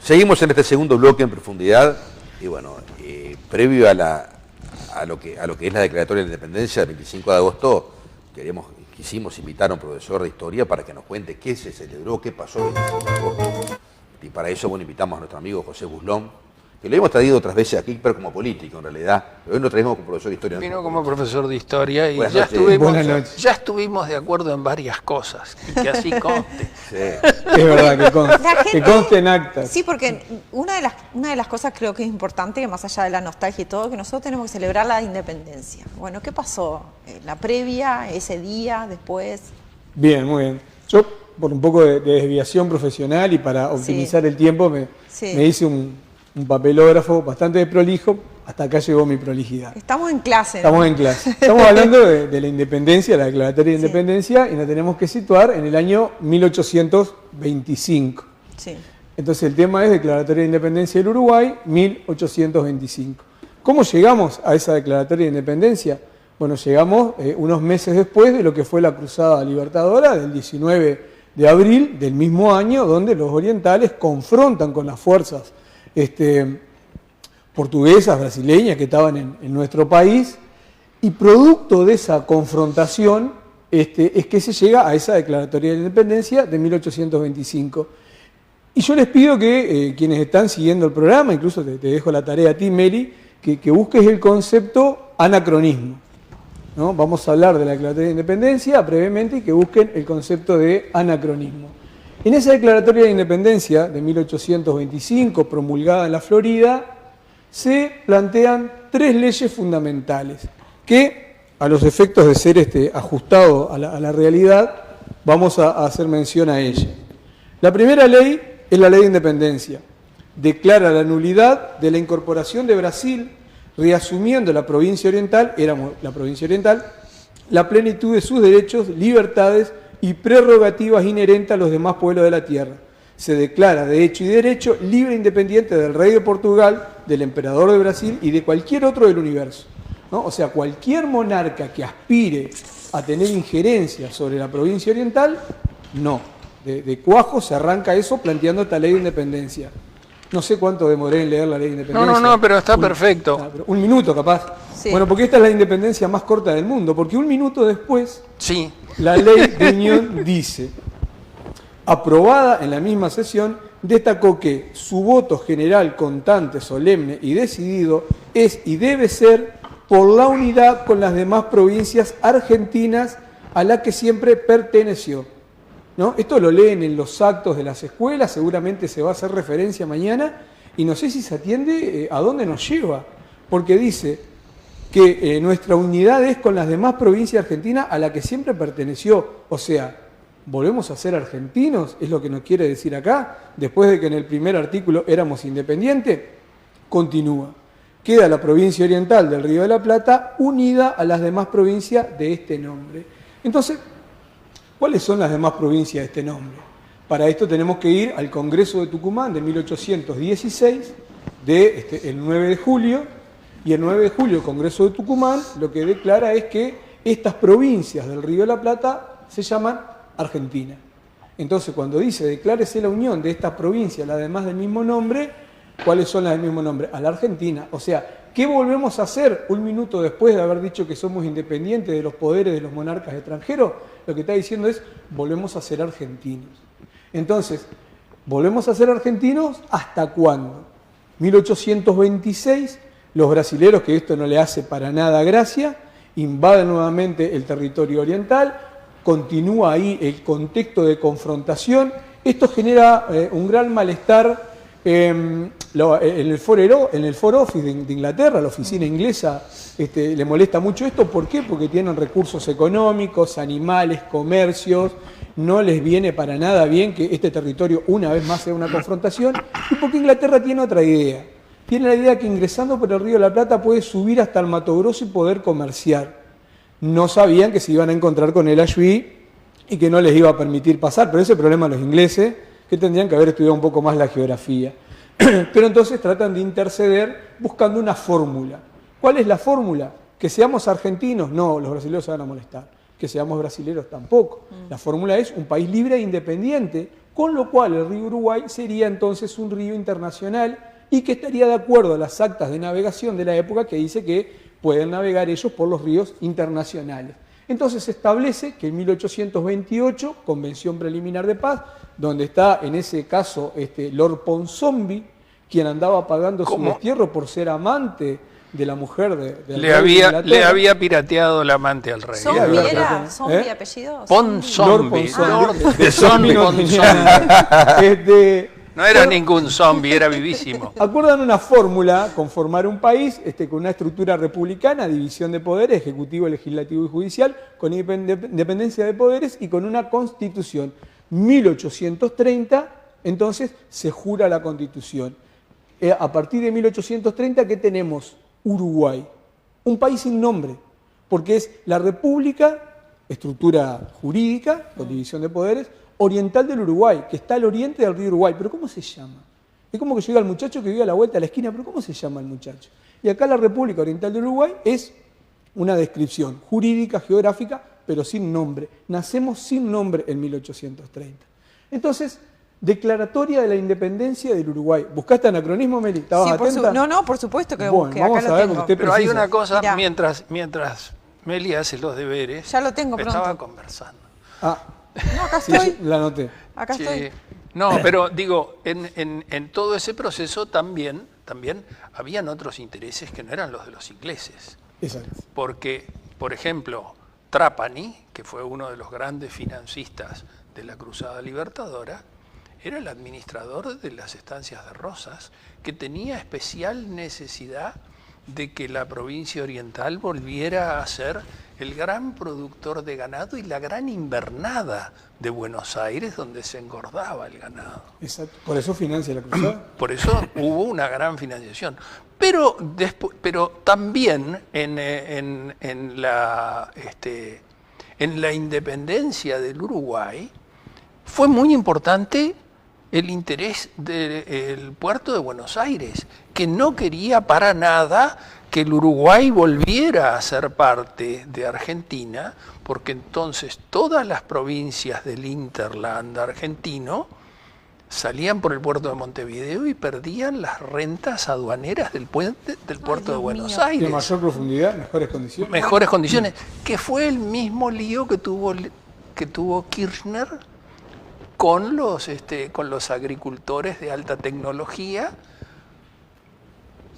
Seguimos en este segundo bloque en profundidad y bueno, previo a lo que es la declaratoria de la independencia del 25 de agosto, quisimos invitar a un profesor de historia para que nos cuente qué se celebró, qué pasó el 25 de agosto. Y para eso, bueno, invitamos a nuestro amigo José Buslón, que lo hemos traído otras veces aquí, pero como político en realidad. Pero hoy lo traemos como profesor de historia. Vino como profesor de historia y ya estuvimos de acuerdo en varias cosas, y que así conste. Sí. Es verdad, que conste en actas. Sí, porque una de las cosas creo que es importante, que más allá de la nostalgia y todo, que nosotros tenemos que celebrar la independencia. Bueno, ¿qué pasó? ¿La previa, ese día, después? Bien, muy bien. Yo, por un poco de desviación profesional y para optimizar el tiempo, me hice un papelógrafo bastante prolijo. Hasta acá llegó mi prolijidad. Estamos en clase, ¿no? Estamos en clase. Estamos hablando de la independencia, la declaratoria de independencia, y nos tenemos que situar en el año 1825. Sí. Entonces el tema es declaratoria de independencia del Uruguay, 1825. ¿Cómo llegamos a esa declaratoria de independencia? Bueno, llegamos unos meses después de lo que fue la Cruzada Libertadora del 19 de abril del mismo año, donde los orientales confrontan con las fuerzas portuguesas, brasileñas que estaban en nuestro país, y producto de esa confrontación es que se llega a esa declaratoria de independencia de 1825. Y yo les pido que quienes están siguiendo el programa, incluso te dejo la tarea a ti, Meli, que busques el concepto anacronismo, ¿no? Vamos a hablar de la declaratoria de independencia brevemente y que busquen el concepto de anacronismo. En esa declaratoria de independencia de 1825, promulgada en la Florida, se plantean tres leyes fundamentales que, a los efectos de ser ajustado a la realidad, vamos a hacer mención a ellas. La primera ley es la ley de independencia. Declara la nulidad de la incorporación de Brasil, reasumiendo la provincia oriental, éramos la provincia oriental, la plenitud de sus derechos, libertades y prerrogativas inherentes a los demás pueblos de la tierra. Se declara de hecho y derecho libre e independiente del rey de Portugal, del emperador de Brasil y de cualquier otro del universo, ¿no? O sea, cualquier monarca que aspire a tener injerencia sobre la provincia oriental, no. De cuajo se arranca eso planteando esta ley de independencia. No sé cuánto demoré en leer la ley de independencia. No, pero está perfecto. Pero un minuto capaz. Sí. Bueno, porque esta es la independencia más corta del mundo, porque un minuto después, la ley de unión dice: aprobada en la misma sesión, destacó que su voto general, constante, solemne y decidido es y debe ser por la unidad con las demás provincias argentinas a la que siempre perteneció, ¿no? Esto lo leen en los actos de las escuelas, seguramente se va a hacer referencia mañana, y no sé si se atiende a dónde nos lleva, porque dice que nuestra unidad es con las demás provincias argentinas a la que siempre perteneció, o sea, ¿volvemos a ser argentinos? Es lo que nos quiere decir acá, después de que en el primer artículo éramos independientes. Continúa. Queda la provincia oriental del Río de la Plata unida a las demás provincias de este nombre. Entonces, ¿cuáles son las demás provincias de este nombre? Para esto tenemos que ir al Congreso de Tucumán de 1816, el 9 de julio, y el 9 de julio el Congreso de Tucumán lo que declara es que estas provincias del Río de la Plata se llaman Argentina. Entonces, cuando dice declárese la unión de estas provincias, las demás del mismo nombre, ¿cuáles son las del mismo nombre? A la Argentina. O sea, ¿qué volvemos a hacer un minuto después de haber dicho que somos independientes de los poderes de los monarcas extranjeros? Lo que está diciendo es, volvemos a ser argentinos. Entonces, ¿volvemos a ser argentinos hasta cuándo? 1826, los brasileros, que esto no le hace para nada gracia, invaden nuevamente el territorio oriental, continúa ahí el contexto de confrontación. Esto genera un gran malestar en el Foreign Office de Inglaterra, la oficina inglesa, le molesta mucho esto. ¿Por qué? Porque tienen recursos económicos, animales, comercios, no les viene para nada bien que este territorio una vez más sea una confrontación, y porque Inglaterra tiene otra idea. Tiene la idea que ingresando por el Río de la Plata puede subir hasta el Mato Grosso y poder comerciar. No sabían que se iban a encontrar con el Ashby y que no les iba a permitir pasar, pero ese problema los ingleses, que tendrían que haber estudiado un poco más la geografía. Pero entonces tratan de interceder buscando una fórmula. ¿Cuál es la fórmula? ¿Que seamos argentinos? No, los brasileños se van a molestar. ¿Que seamos brasileros? Tampoco. La fórmula es un país libre e independiente con lo cual el río Uruguay sería entonces un río internacional y que estaría de acuerdo a las actas de navegación de la época que dice que pueden navegar ellos por los ríos internacionales. Entonces se establece que en 1828, Convención Preliminar de Paz, donde está en ese caso Lord Ponsonby, quien andaba pagando su destierro por ser amante de la mujer del rey de le había pirateado la amante al rey. ¿Zombie era? ¿Zombie apellido? Ponsonby. No era ningún zombie, era vivísimo. Acuerdan una fórmula con formar un país con una estructura republicana, división de poderes, ejecutivo, legislativo y judicial, con independencia de poderes y con una constitución. 1830, entonces, se jura la constitución. A partir de 1830, ¿qué tenemos? Uruguay. Un país sin nombre, porque es la república, estructura jurídica, con división de poderes, oriental del Uruguay, que está al oriente del río Uruguay. ¿Pero cómo se llama? Es como que llega el muchacho que vive a la vuelta a la esquina, pero ¿cómo se llama el muchacho? Y acá la República Oriental del Uruguay es una descripción jurídica, geográfica, pero sin nombre. Nacemos sin nombre en 1830. Entonces, declaratoria de la independencia del Uruguay. ¿Buscaste anacronismo, Meli? ¿Estabas atenta? No, por supuesto que lo busqué. Acá lo tengo. Pero hay una cosa, mientras Meli hace los deberes, ya lo tengo pronto. Estaba conversando. No, acá estoy. Sí, la anoté. Acá estoy. No, pero digo, en todo ese proceso también habían otros intereses que no eran los de los ingleses. Exacto. Porque, por ejemplo, Trapani, que fue uno de los grandes financistas de la Cruzada Libertadora, era el administrador de las estancias de Rosas, que tenía especial necesidad de que la provincia oriental volviera a ser el gran productor de ganado y la gran invernada de Buenos Aires, donde se engordaba el ganado. Exacto. ¿Por eso financia la Cruzada? Por eso hubo una gran financiación. Pero también en la independencia del Uruguay fue muy importante el interés del puerto de Buenos Aires, que no quería para nada que el Uruguay volviera a ser parte de Argentina, porque entonces todas las provincias del hinterland argentino salían por el puerto de Montevideo y perdían las rentas aduaneras del puerto de Buenos Aires. De mayor profundidad, mejores condiciones. Mejores condiciones, que fue el mismo lío que tuvo Kirchner con los agricultores de alta tecnología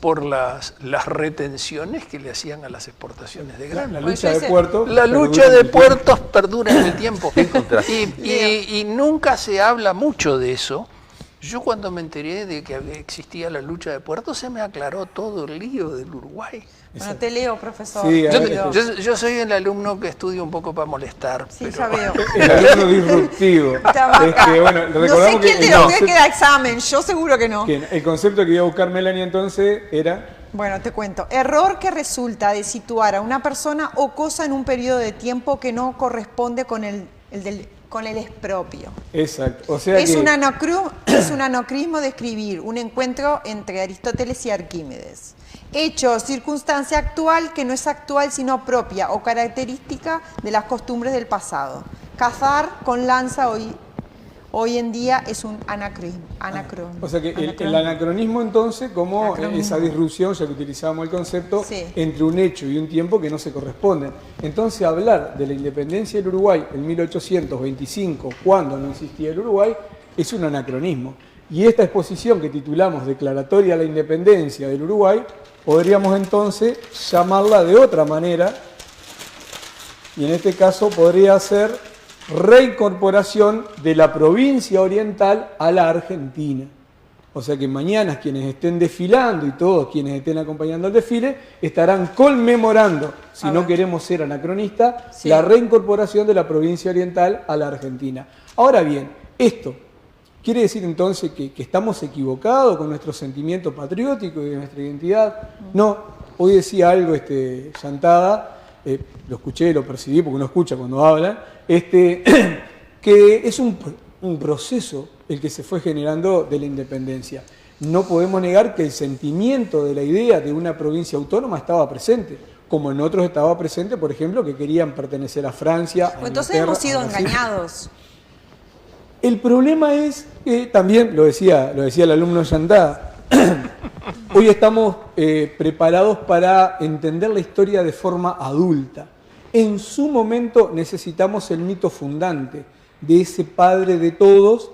por las retenciones que le hacían a las exportaciones de grano. La lucha de puertos. La lucha de puertos perdura en el tiempo. Y nunca se habla mucho de eso. Yo cuando me enteré de que existía la lucha de puertos, se me aclaró todo el lío del Uruguay. Bueno, te leo, profesor. Sí, yo soy el alumno que estudia un poco para molestar. Sí, ya veo. El alumno disruptivo. Bueno, no sé quién de los tres queda examen, yo seguro que no. El concepto que iba a buscar Melanie entonces era... Bueno, te cuento. Error que resulta de situar a una persona o cosa en un periodo de tiempo que no corresponde con el expropio. Exacto. O sea es un anacrismo describir un encuentro entre Aristóteles y Arquímedes. Hecho, circunstancia actual que no es actual sino propia o característica de las costumbres del pasado. Cazar con lanza hoy en día es un anacronismo. O sea que el anacronismo entonces como esa disrupción, ya que utilizábamos el concepto, entre un hecho y un tiempo que no se corresponden. Entonces hablar de la independencia del Uruguay en 1825, cuando no existía el Uruguay, es un anacronismo. Y esta exposición que titulamos Declaratoria de la Independencia del Uruguay, podríamos entonces llamarla de otra manera, y en este caso podría ser reincorporación de la provincia oriental a la Argentina. O sea que mañana quienes estén desfilando y todos quienes estén acompañando el desfile estarán conmemorando, si no queremos ser anacronistas, la reincorporación de la provincia oriental a la Argentina. Ahora bien, esto ¿quiere decir entonces que estamos equivocados con nuestro sentimiento patriótico y de nuestra identidad? No, hoy decía algo Yantada, lo escuché, lo percibí porque uno escucha cuando hablan, que es un proceso el que se fue generando de la independencia. No podemos negar que el sentimiento de la idea de una provincia autónoma estaba presente, como en otros estaba presente, por ejemplo, que querían pertenecer a Francia. Pues entonces hemos sido engañados. El problema es que también, lo decía el alumno Yantá, hoy estamos preparados para entender la historia de forma adulta. En su momento necesitamos el mito fundante de ese padre de todos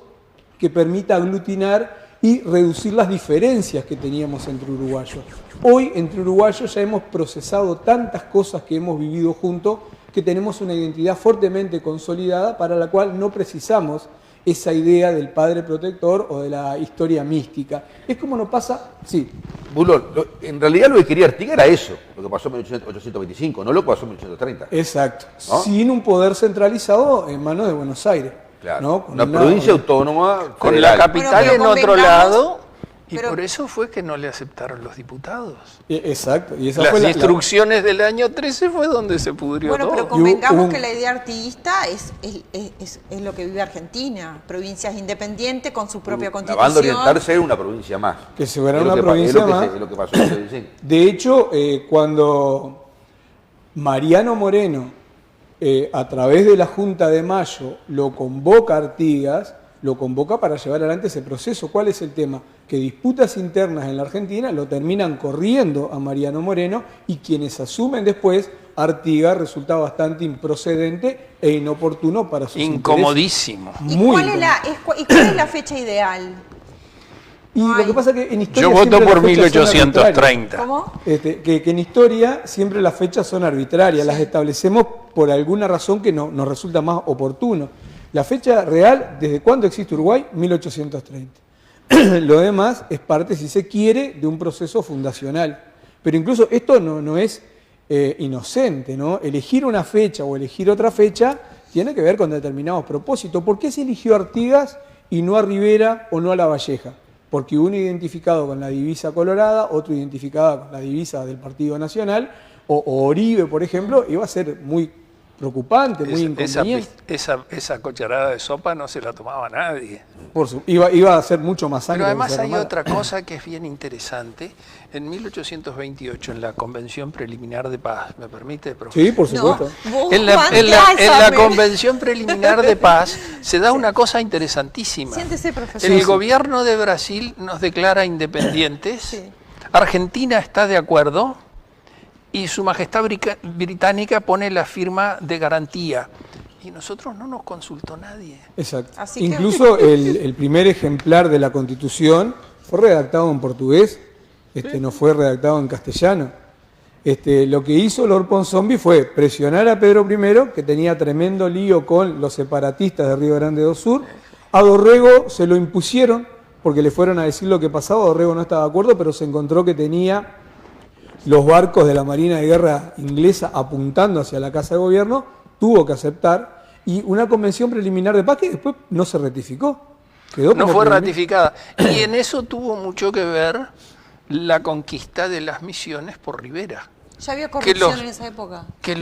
que permita aglutinar y reducir las diferencias que teníamos entre uruguayos. Hoy entre uruguayos ya hemos procesado tantas cosas que hemos vivido juntos que tenemos una identidad fuertemente consolidada para la cual no precisamos esa idea del padre protector o de la historia mística. Es como nos pasa, sí. Bulón, en realidad lo que quería Artigas era eso, lo que pasó en 1825, no lo que pasó en 1830. Exacto, ¿no? Sin un poder centralizado en manos de Buenos Aires. Claro, ¿no? una provincia autónoma con federal. la capital Bueno, en otro lado, y pero, por eso fue que no le aceptaron los diputados. Exacto. Y esa Las fue instrucciones del año 13 fue donde se pudrió bueno, todo. pero convengamos que la idea artiguista es lo que vive Argentina, provincias independientes con su propia constitución. La banda oriental ser una provincia más. Que se verá una provincia más. Es lo que pasó en 1925. De hecho, cuando Mariano Moreno, a través de la Junta de Mayo, lo convoca a Artigas, lo convoca para llevar adelante ese proceso. ¿Cuál es el tema? Que disputas internas en la Argentina lo terminan corriendo a Mariano Moreno y quienes asumen después, Artigas resulta bastante improcedente e inoportuno para sus incomodísimo. ¿Y cuál es la fecha ideal? Y lo que pasa es que en historia yo voto por 1830. ¿Cómo? Que en historia siempre las fechas son arbitrarias, las establecemos por alguna razón que nos resulta más oportuno. La fecha real, ¿desde cuándo existe Uruguay? 1830. Lo demás es parte, si se quiere, de un proceso fundacional. Pero incluso esto no es inocente, ¿no? Elegir una fecha o elegir otra fecha tiene que ver con determinados propósitos. ¿Por qué se eligió a Artigas y no a Rivera o no a La Valleja? Porque uno identificado con la divisa colorada, otro identificado con la divisa del Partido Nacional, o Oribe, por ejemplo, iba a ser muy preocupante, muy inconveniente. Esa cucharada de sopa no se la tomaba nadie. Iba a ser mucho más sangre. Pero además hay otra cosa que es bien interesante. En 1828, en la Convención Preliminar de Paz, ¿me permite, profesor? Sí, por supuesto. No, en la Convención Preliminar de Paz se da una cosa interesantísima. Siéntese, profesor. El gobierno de Brasil nos declara independientes. Sí. Argentina está de acuerdo. Y Su Majestad Británica pone la firma de garantía. Y nosotros no nos consultó nadie. Exacto. Así Incluso el primer ejemplar de la Constitución fue redactado en portugués, no fue redactado en castellano. Lo que hizo Lord Ponsonby fue presionar a Pedro I, que tenía tremendo lío con los separatistas de Río Grande do Sur. A Dorrego se lo impusieron porque le fueron a decir lo que pasaba. Dorrego no estaba de acuerdo, pero se encontró que tenía los barcos de la Marina de Guerra inglesa apuntando hacia la Casa de Gobierno, tuvo que aceptar, y una convención preliminar de paz que después no se ratificó. No fue ratificada. Y en eso tuvo mucho que ver la conquista de las misiones por Rivera. ¿Ya había corrupción en esa época? Qué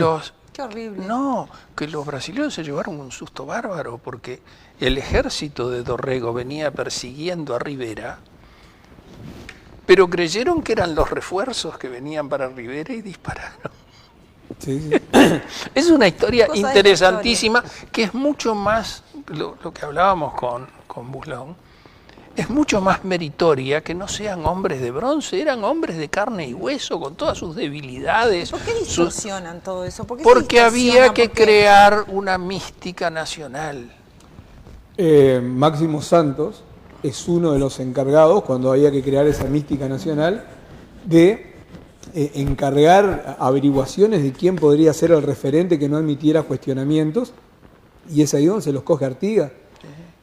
horrible. No, que los brasileños se llevaron un susto bárbaro, porque el ejército de Dorrego venía persiguiendo a Rivera, pero creyeron que eran los refuerzos que venían para Rivera y dispararon. Sí. Es una historia interesantísima que es mucho más, lo que hablábamos con Buslón, es mucho más meritoria que no sean hombres de bronce, eran hombres de carne y hueso con todas sus debilidades. ¿Por qué distorsionan todo eso? Porque había que crear una mística nacional. Máximo Santos es uno de los encargados, cuando había que crear esa mística nacional, de encargar averiguaciones de quién podría ser el referente que no admitiera cuestionamientos, y es ahí donde se los coge Artigas.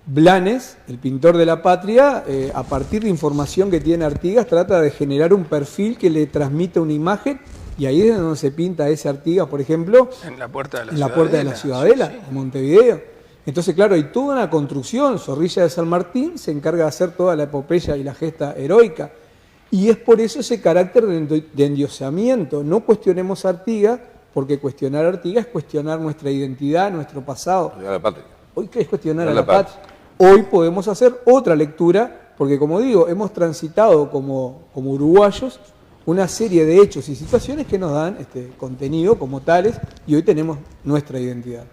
Blanes, el pintor de la patria, a partir de información que tiene Artigas, trata de generar un perfil que le transmita una imagen, y ahí es donde se pinta ese Artigas, por ejemplo, en la Puerta de la Ciudadela, en Montevideo. Entonces, claro, hay toda una construcción. Zorrilla de San Martín se encarga de hacer toda la epopeya y la gesta heroica. Y es por eso ese carácter de endiosamiento. No cuestionemos a Artigas, porque cuestionar a Artigas es cuestionar nuestra identidad, nuestro pasado. La patria. Hoy es cuestionar a la patria. Hoy podemos hacer otra lectura, porque como digo, hemos transitado como uruguayos una serie de hechos y situaciones que nos dan contenido como tales, y hoy tenemos nuestra identidad.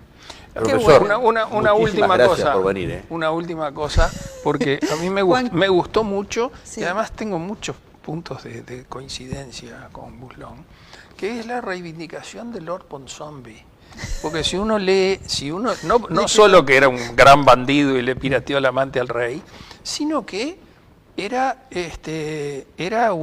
Profesor, una última cosa. Por venir, Una última cosa, porque a mí me gustó mucho, y además tengo muchos puntos de coincidencia con Buslón, que es la reivindicación de Lord Ponsonby. Porque si uno lee, no solo que era un gran bandido y le pirateó el amante al rey, sino que era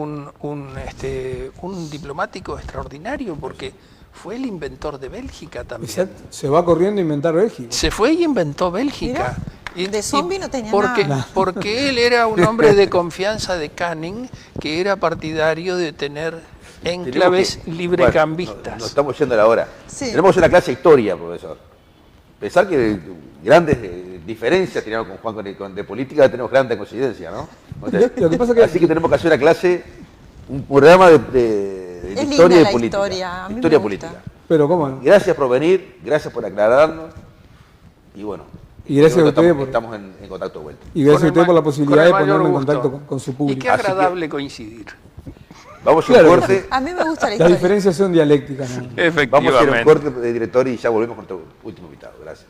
un diplomático extraordinario, porque fue el inventor de Bélgica también. Exacto. Se va corriendo a inventar Bélgica. Se fue y inventó Bélgica. De zombie no tenía nada. Porque él era un hombre de confianza de Canning, que era partidario de tener enclaves librecambistas. Bueno, nos estamos yendo a la hora. Sí. Tenemos una clase de historia, profesor. Pensar que grandes diferencias teníamos con Juan de política, tenemos grandes coincidencias, ¿no? Lo que pasa que... Así que tenemos que hacer una clase, un programa de historia y política. Historia política. Pero cómo no. Gracias por venir, gracias por aclararnos. Y bueno, y gracias a ustedes estamos en contacto de vuelta. Y gracias a ustedes por la posibilidad de ponerme en contacto con su público. Y qué agradable coincidir. Vamos a un corte. A mí me gusta la historia. Las diferencias son dialécticas, ¿no? Efectivamente. Vamos a ir a un corte de director y ya volvemos con tu último invitado. Gracias.